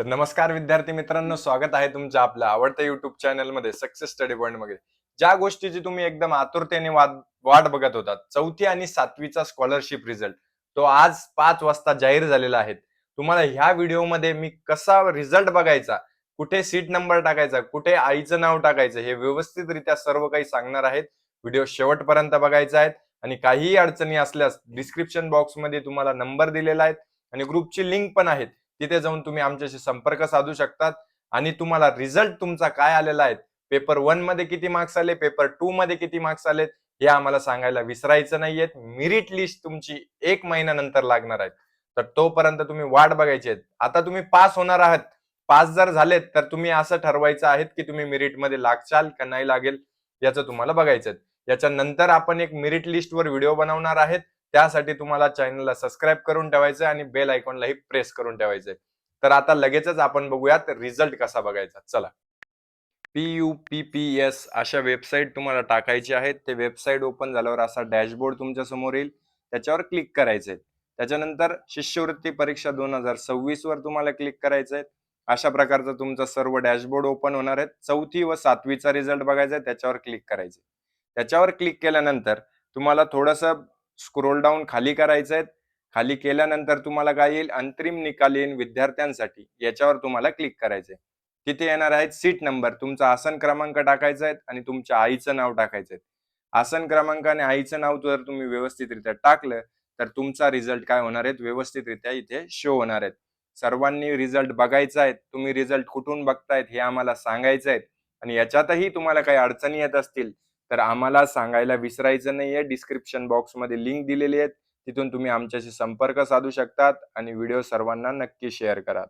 तर नमस्कार विद्यार्थी मित्रांनो, स्वागत आहे तुमचं आपल्या आवडत्या युट्यूब चॅनलमध्ये सक्सेस स्टडी पॉइंट मध्ये. ज्या गोष्टीची तुम्ही एकदम आतुरतेने वाट बघत होता, चौथी आणि सातवीचा स्कॉलरशिप रिझल्ट, तो आज 5 वाजता जाहीर झालेला आहे. तुम्हाला ह्या व्हिडिओमध्ये मी कसा रिझल्ट बघायचा, कुठे सीट नंबर टाकायचा, कुठे आईचं नाव टाकायचं, हे व्यवस्थितरित्या सर्व काही सांगणार आहेत. व्हिडिओ शेवटपर्यंत बघायचा आहे आणि काहीही अडचणी असल्यास डिस्क्रिप्शन बॉक्स मध्ये तुम्हाला नंबर दिलेला आहे आणि ग्रुपची लिंक पण आहे. तिथे जाऊन तुम्ही आमच्याशी संपर्क साधू शकतात आणि तुम्हाला रिझल्ट तुमचा काय आलेला आहे, पेपर 1 मध्ये किती मार्क्स आले, पेपर 2 मध्ये किती मार्क्स आले, हे आम्हाला सांगायला विसरायचं नाहीये. मेरिट लिस्ट तुमची 1 महिन्यानंतर लागणार आहे. तर तोपर्यंत तुम्ही वाट बघायची आहे. आता तुम्ही पास होणार आहात. पास जर झालेत तर तुम्ही असं ठरवायचं आहे की तुम्ही मेरिट मध्ये लागचाल का नाही लागेल, याचं तुम्हाला बघायचं आहे. याच्यानंतर आपण एक मेरिट लिस्ट वर व्हिडिओ बनवणार आहेत. त्यासाठी तुम्हाला चॅनलला सबस्क्राईब करून ठेवायचं आणि बेल आयकॉनलाही प्रेस करून ठेवायचंय. तर आता लगेचच आपण बघूयात रिझल्ट कसा बघायचा. चला. PUPPS अशा वेबसाईट तुम्हाला टाकायची आहेत. ते वेबसाईट ओपन झाल्यावर असा डॅशबोर्ड तुमच्या समोर येईल. त्याच्यावर क्लिक करायचंय. त्याच्यानंतर शिष्यवृत्ती परीक्षा 2026 वर तुम्हाला क्लिक करायचंय. अशा प्रकारचा तुमचा सर्व डॅशबोर्ड ओपन होणार आहे. चौथी व सातवीचा रिझल्ट बघायचा आहे, त्याच्यावर क्लिक करायचं. त्याच्यावर क्लिक केल्यानंतर तुम्हाला थोडंसं स्क्रोल डाऊन खाली करायचंय. खाली केल्यानंतर तुम्हाला काय येईल, अंतरिम निकाल येईल विद्यार्थ्यांसाठी, याच्यावर तुम्हाला क्लिक करायचंय. तिथे येणार आहेत सीट नंबर, तुमचा आसन क्रमांक टाकायचा आहे आणि तुमच्या आईचं नाव टाकायचं आहे. आसन क्रमांक आणि आईचं नाव जर तुम्ही व्यवस्थितरित्या टाकलं तर तुमचा रिझल्ट काय होणार आहे, व्यवस्थितरित्या इथे शो होणार आहेत. सर्वांनी रिझल्ट बघायचा आहे. तुम्ही रिझल्ट कुठून बघतायत हे आम्हाला सांगायचं आहे आणि याच्यातही तुम्हाला काही अडचणी येत असतील तर आम्हाला सांगायला विसरायचं नाहीये. डिस्क्रिप्शन बॉक्स मध्ये लिंक दिलेली आहे, तिथून तुम्ही आमच्याशी संपर्क साधू शकतात आणि व्हिडिओ सर्वांना नक्की शेअर करा.